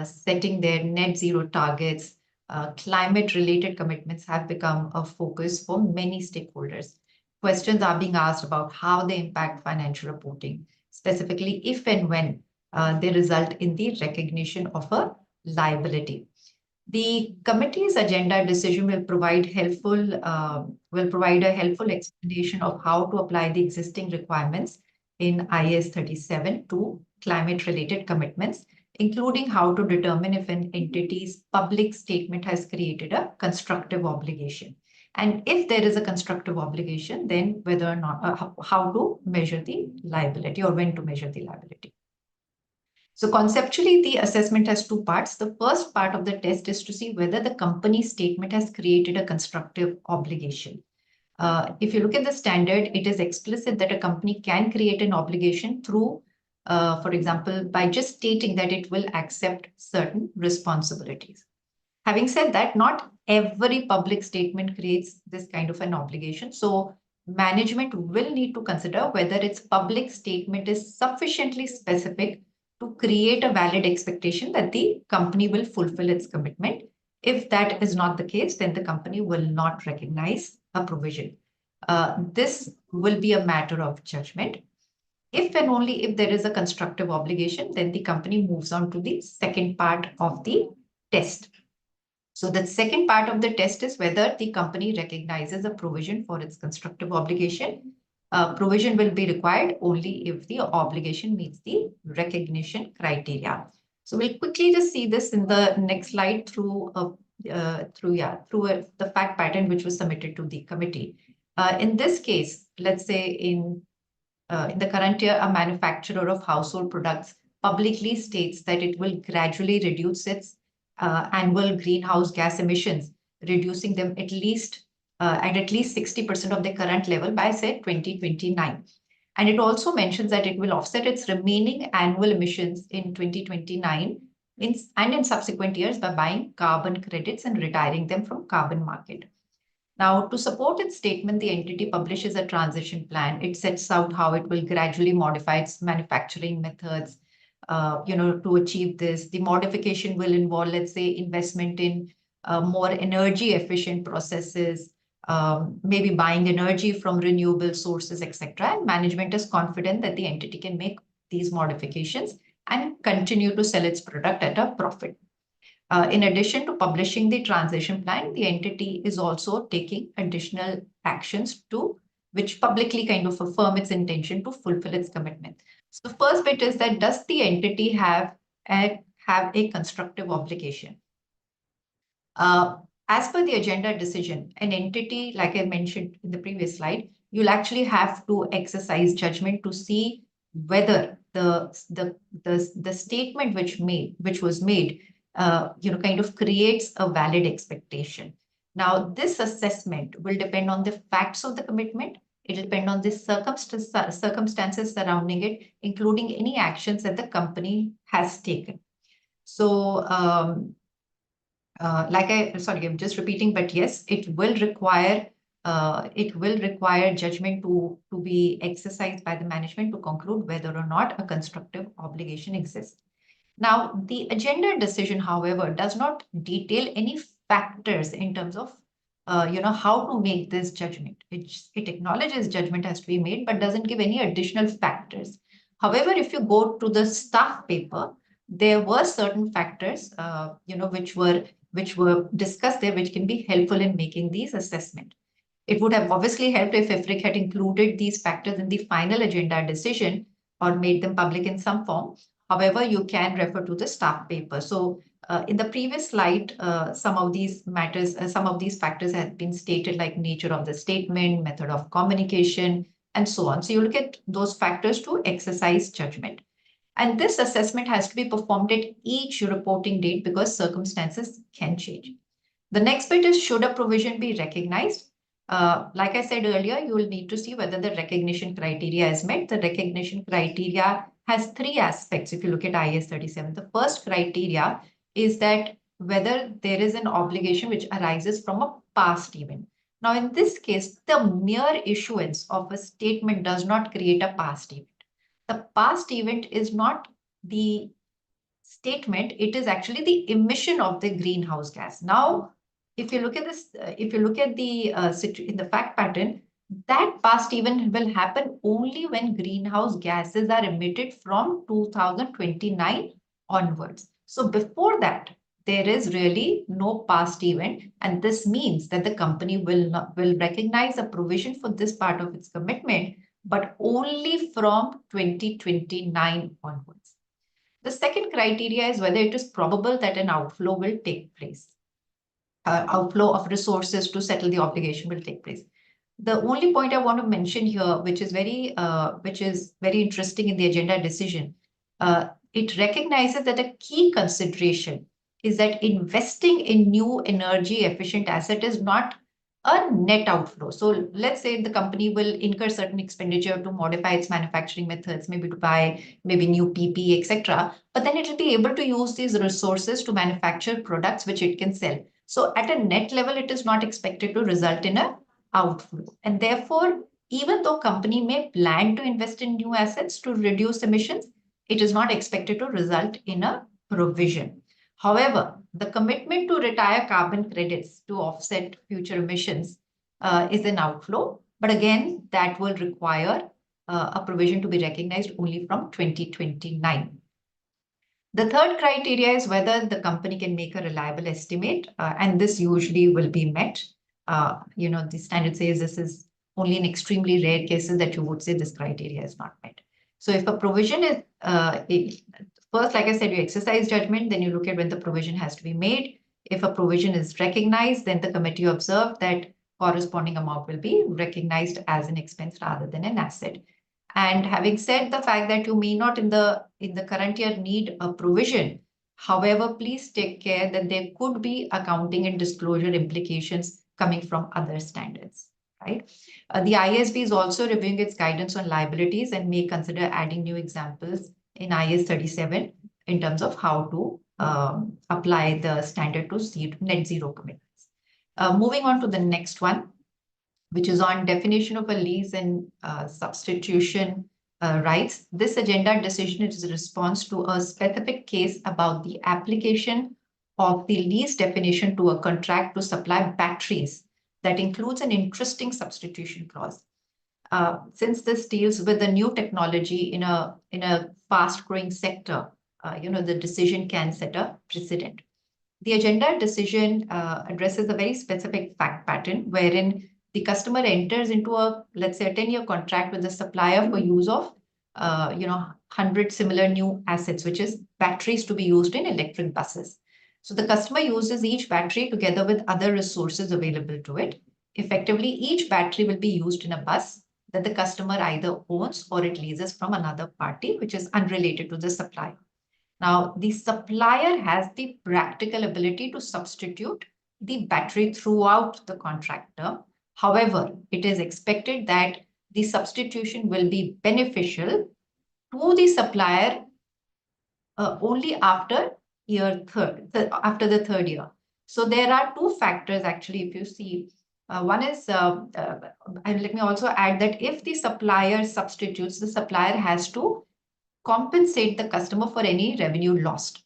setting their net zero targets climate-related commitments have become a focus for many stakeholders. Questions are being asked about how they impact financial reporting, specifically if and when they result in the recognition of a liability. The committee's agenda decision will provide a helpful explanation of how to apply the existing requirements in IAS 37 to climate-related commitments, including how to determine if an entity's public statement has created a constructive obligation. And if there is a constructive obligation, then whether or not, how to measure the liability or when to measure the liability. So conceptually, the assessment has two parts. The first part of the test is to see whether the company statement has created a constructive obligation. If you look at the standard, it is explicit that a company can create an obligation through, for example, by just stating that it will accept certain responsibilities. Having said that, not every public statement creates this kind of an obligation. So management will need to consider whether its public statement is sufficiently specific to create a valid expectation that the company will fulfill its commitment. If that is not the case, then the company will not recognize a provision. This will be a matter of judgment. If and only if there is a constructive obligation, then the company moves on to the second part of the test. So the second part of the test is whether the company recognizes a provision for its constructive obligation. Provision will be required only if the obligation meets the recognition criteria. So we'll quickly just see this in the next slide through the fact pattern which was submitted to the committee. In this case, let's say in the current year, a manufacturer of household products publicly states that it will gradually reduce its annual greenhouse gas emissions, reducing them at least 60% of the current level by, say, 2029. And it also mentions that it will offset its remaining annual emissions in 2029 and in subsequent years by buying carbon credits and retiring them from carbon market. Now, to support its statement, the entity publishes a transition plan. It sets out how it will gradually modify its manufacturing methods, to achieve this. The modification will involve, let's say, investment in more energy efficient processes, maybe buying energy from renewable sources, etc. And management is confident that the entity can make these modifications and continue to sell its product at a profit. In addition to publishing the transition plan, the entity is also taking additional actions which publicly kind of affirm its intention to fulfill its commitment. So the first bit is that does the entity have a constructive obligation? As per the agenda decision, an entity, like I mentioned in the previous slide, you'll actually have to exercise judgment to see whether the statement which was made kind of creates a valid expectation. Now, this assessment will depend on the facts of the commitment. It will depend on the circumstances surrounding it, including any actions that the company has taken. So, I'm just repeating, but yes, it will require judgment to be exercised by the management to conclude whether or not a constructive obligation exists. Now, the agenda decision, however, does not detail any factors in terms of how to make this judgment. It acknowledges judgment has to be made, but doesn't give any additional factors. However, if you go to the staff paper, there were certain factors, which were discussed there, which can be helpful in making these assessments. It would have obviously helped if IFRIC had included these factors in the final agenda decision or made them public in some form. However, you can refer to the staff paper. So in the previous slide, some of these factors have been stated, like nature of the statement, method of communication, and so on. So you look at those factors to exercise judgment. And this assessment has to be performed at each reporting date because circumstances can change. The next bit is, should a provision be recognized? Like I said earlier, you will need to see whether the recognition criteria is met. The recognition criteria has three aspects. If you look at IAS 37, the first criteria is that whether there is an obligation which arises from a past event. Now, in this case, the mere issuance of a statement does not create a past event. The past event is not the statement, it is actually the emission of the greenhouse gas. Now, if you look at this, if you look at the in the fact pattern, that past event will happen only when greenhouse gases are emitted from 2029 onwards. So before that, there is really no past event, and this means that the company will recognize a provision for this part of its commitment, but only from 2029 onwards. The second criteria is whether it is probable that an outflow will take place. Outflow of resources to settle the obligation will take place. The only point I want to mention here, which is very interesting in the agenda decision, it recognizes that a key consideration is that investing in new energy efficient asset is not a net outflow. So let's say the company will incur certain expenditure to modify its manufacturing methods, maybe to buy maybe new PP, etc. But then it will be able to use these resources to manufacture products which it can sell. So at a net level, it is not expected to result in a outflow. And therefore, even though company may plan to invest in new assets to reduce emissions, it is not expected to result in a provision. However, the commitment to retire carbon credits to offset future emissions is an outflow. But again, that will require a provision to be recognized only from 2029. The third criteria is whether the company can make a reliable estimate, and this usually will be met. The standard says this is only in extremely rare cases that you would say this criteria is not met. So if a provision is, first, like I said, you exercise judgment, then you look at when the provision has to be made. If a provision is recognized, then the committee observed that corresponding amount will be recognized as an expense rather than an asset. And having said the fact that you may not in the current year need a provision, however, please take care that there could be accounting and disclosure implications coming from other standards, right? The ISB is also reviewing its guidance on liabilities and may consider adding new examples in IS 37 in terms of how to apply the standard to net zero commitments. Moving on to the next one, which is on definition of a lease and substitution rights. This agenda decision is a response to a specific case about the application of the lease definition to a contract to supply batteries that includes an interesting substitution clause. Since this deals with a new technology in a fast-growing sector, the decision can set a precedent. The agenda decision addresses a very specific fact pattern wherein the customer enters into let's say a 10-year contract with the supplier for use of 100 similar new assets, which is batteries to be used in electric buses. So the customer uses each battery together with other resources available to it. Effectively, each battery will be used in a bus that the customer either owns or it leases from another party, which is unrelated to the supplier. Now, the supplier has the practical ability to substitute the battery throughout the contract term. However, it is expected that the substitution will be beneficial to the supplier only after the third year. So there are two factors actually, if you see. One is, and let me also add that if the supplier substitutes, the supplier has to compensate the customer for any revenue lost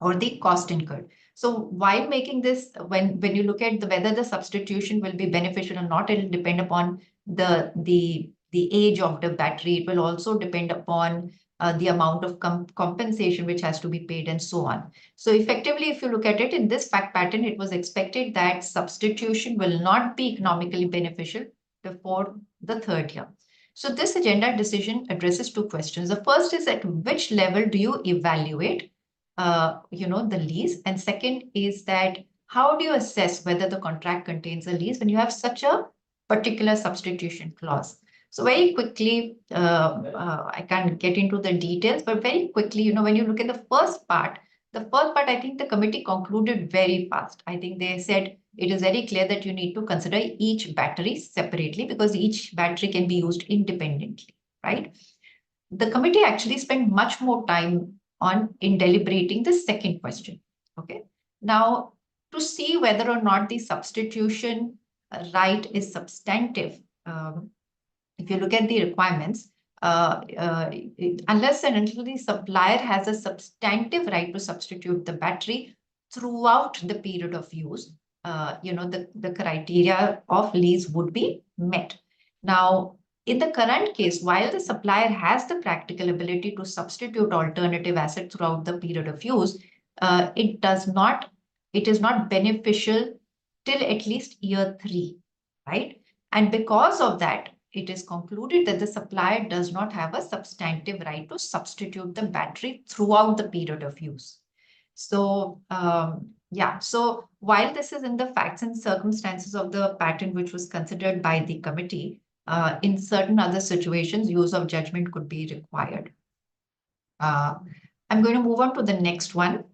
or the cost incurred. So while making this, when you look at whether the substitution will be beneficial or not, it will depend upon the age of the battery. It will also depend upon the amount of compensation which has to be paid and so on. So effectively, if you look at it in this fact pattern, it was expected that substitution will not be economically beneficial before the third year. So this agenda decision addresses two questions. The first is at which level do you evaluate the lease? And second is that how do you assess whether the contract contains a lease when you have such a particular substitution clause? So very quickly, I can't get into the details, but very quickly, when you look at the first part, I think the committee concluded very fast. I think they said it is very clear that you need to consider each battery separately because each battery can be used independently, right? The committee actually spent much more time in deliberating the second question, okay? Now, to see whether or not the substitution right is substantive, if you look at the requirements, unless and until the supplier has a substantive right to substitute the battery throughout the period of use, the criteria of lease would be met. Now, in the current case, while the supplier has the practical ability to substitute alternative asset throughout the period of use, it is not beneficial till at least year 3, right? And because of that, it is concluded that the supplier does not have a substantive right to substitute the battery throughout the period of use. So, so while this is in the facts and circumstances of the patent which was considered by the committee, in certain other situations, use of judgment could be required. I'm going to move on to the next one,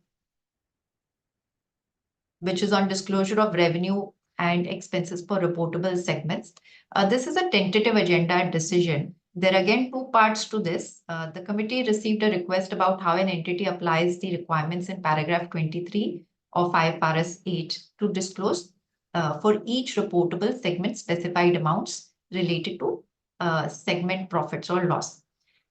which is on disclosure of revenue and expenses for reportable segments. This is a tentative agenda decision. There are again 2 parts to this. The committee received a request about how an entity applies the requirements in paragraph 23 of IFRS 8 to disclose for each reportable segment specified amounts related to segment profits or loss.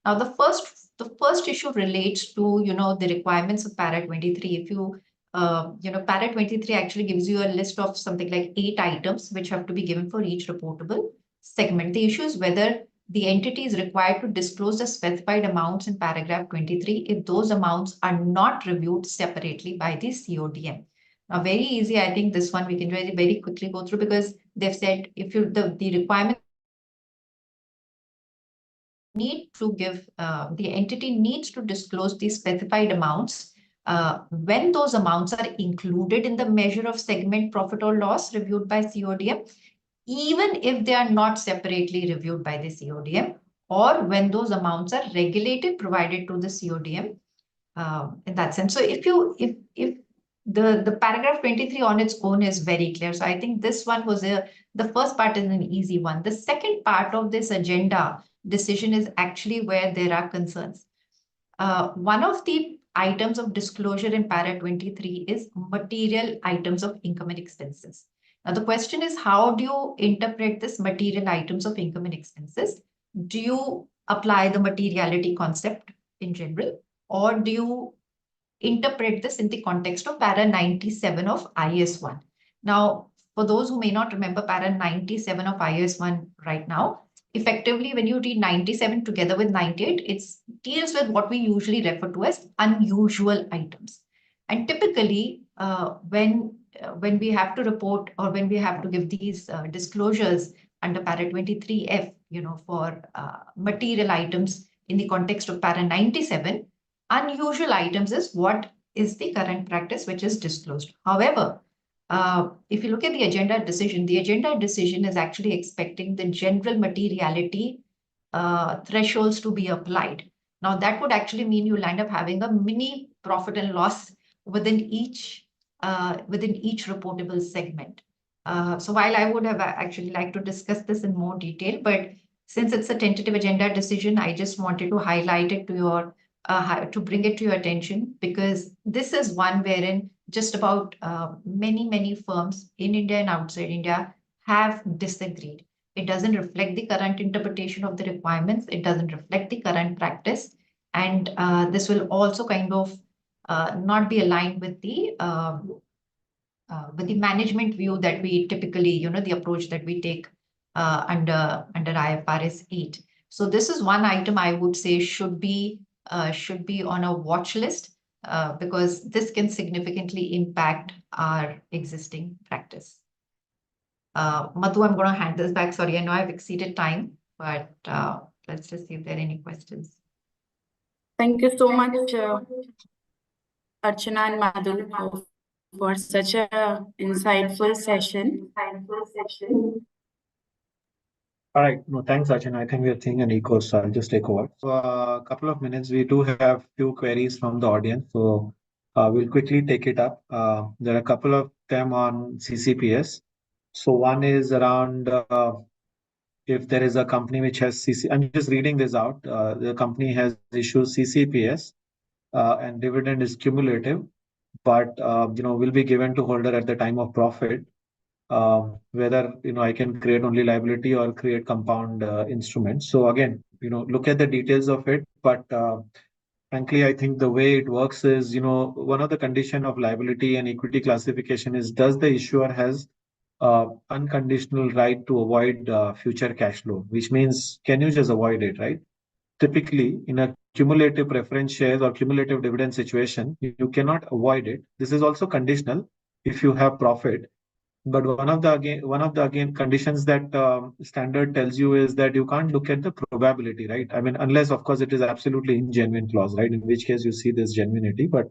Now, the first issue relates to the requirements of para 23. If you para 23 actually gives you a list of something like 8 items which have to be given for each reportable segment. The issue is whether the entity is required to disclose the specified amounts in paragraph 23 if those amounts are not reviewed separately by the CODM. Now, very easy. I think this one we can very, very quickly go through because they've said if the requirement need to give, the entity needs to disclose the specified amounts when those amounts are included in the measure of segment profit or loss reviewed by CODM, even if they are not separately reviewed by the CODM, or when those amounts are regulated provided to the CODM in that sense. So if the paragraph 23 on its own is very clear. So I think this one was the first part is an easy one. The second part of this agenda decision is actually where there are concerns. One of the items of disclosure in para 23 is material items of income and expenses. Now, the question is, how do you interpret this material items of income and expenses? Do you apply the materiality concept in general, or do you interpret this in the context of para 97 of IS 1? Now, for those who may not remember para 97 of IS 1 right now, effectively, when you read 97 together with 98, it deals with what we usually refer to as unusual items. And typically, when we have to report or when we have to give these disclosures under para 23F, for material items in the context of para 97, unusual items is what is the current practice which is disclosed. However, if you look at the agenda decision is actually expecting the general materiality thresholds to be applied. Now, that would actually mean you'll end up having a mini profit and loss within each reportable segment. So while I would have actually liked to discuss this in more detail, but since it's a tentative agenda decision, I just wanted to highlight it to your to bring it to your attention, because this is one wherein just about many firms in India and outside India have disagreed. It doesn't reflect the current interpretation of the requirements. It doesn't reflect the current practice. And this will also kind of not be aligned with the management view that we typically, the approach that we take under IFRS 8. So this is one item I would say should be on a watch list because this can significantly impact our existing practice. Madhu, I'm going to hand this back. Sorry, I know I've exceeded time, but let's just see if there are any questions. Thank you so much, Archana and Madhu, for such a insightful session. All right. No, thanks, Archana. I think we are seeing an echo, so I'll just take over. So a couple of minutes, we do have few queries from the audience. So we'll quickly take it up. There are a couple of them on CCPS. So one is around if there is a company which has I'm just reading this out. The company has issued CCPS and dividend is cumulative, but will be given to holder at the time of profit. whether I can create only liability or create compound instruments. So again, look at the details of it. But frankly, I think the way it works is, one of the condition of liability and equity classification is, does the issuer has unconditional right to avoid future cash flow, which means can you just avoid it, right? Typically, in a cumulative preference shares or cumulative dividend situation, you cannot avoid it. This is also conditional if you have profit. But one of the conditions that standard tells you is that you can't look at the probability, right? I mean, unless of course it is absolutely ingenuine clause, right? In which case you see this genuinity. But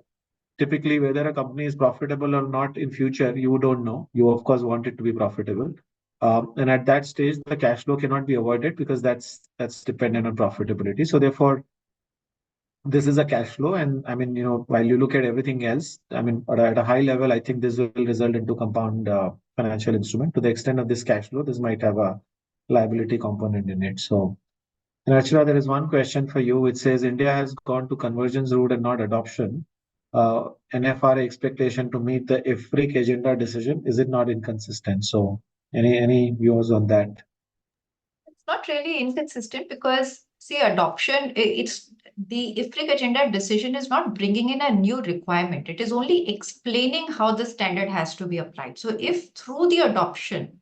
typically, whether a company is profitable or not in future, you don't know. You of course want it to be profitable, and at that stage, the cash flow cannot be avoided because that's dependent on profitability. So therefore, this is a cash flow, and I mean, while you look at everything else, I mean, at a high level, I think this will result into compound financial instrument. To the extent of this cash flow, this might have a liability component in it. So, and Archana, there is one question for you. It says India has gone to convergence route and not adoption. NFRA expectation to meet the IFRIC agenda decision, is it not inconsistent? So, any views on that? It's not really inconsistent because, see, adoption, it's the IFRIC agenda decision is not bringing in a new requirement. It is only explaining how the standard has to be applied. So if through the adoption,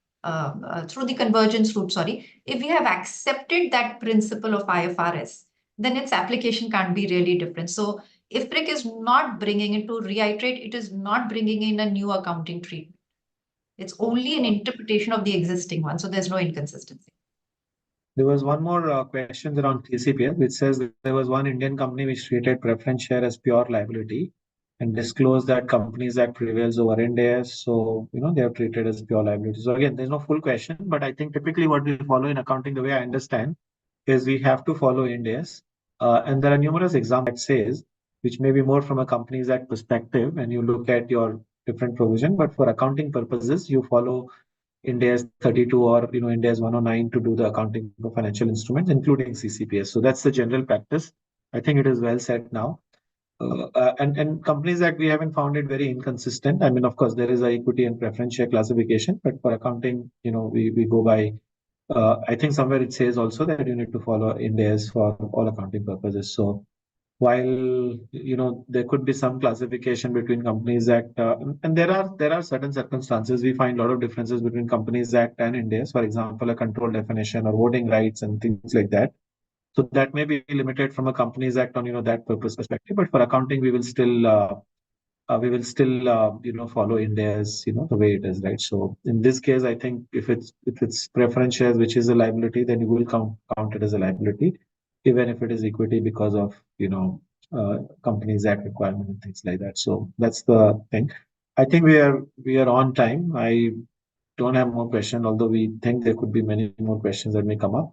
through the convergence route, if we have accepted that principle of IFRS, then its application can't be really different. So IFRIC is not bringing in, to reiterate, it is not bringing in a new accounting treatment. It's only an interpretation of the existing one. So there's no inconsistency. There was one more question around CCPS, which says that there was one Indian company which treated preference share as pure liability and disclosed that Companies Act prevails over Ind AS. So, they are treated as pure liability. So again, there's no full question, but I think typically what we follow in accounting, the way I understand, is we have to follow Ind AS. And there are numerous examples that says, which may be more from a Companies Act perspective, and you look at your different provision, but for accounting purposes, you follow Ind AS 32 or Ind AS 109 to do the accounting for financial instruments, including CCPS. So that's the general practice. I think it is well set now. And Companies Act, we haven't found it very inconsistent. I mean, of course, there is a equity and preference share classification, but for accounting, we go by. I think somewhere it says also that you need to follow Ind AS for all accounting purposes. So while there could be some classification between Companies Act, and there are certain circumstances we find a lot of differences between Companies Act and Ind AS. For example, a control definition or voting rights and things like that. So that may be limited from a Companies Act on that purpose perspective. But for accounting, we will still follow Ind AS the way it is, right? So in this case, I think if it's preference shares which is a liability, then you will count it as a liability, even if it is equity because of Companies Act requirement and things like that. So that's the thing. I think we are on time. I don't have more questions, although we think there could be many more questions that may come up.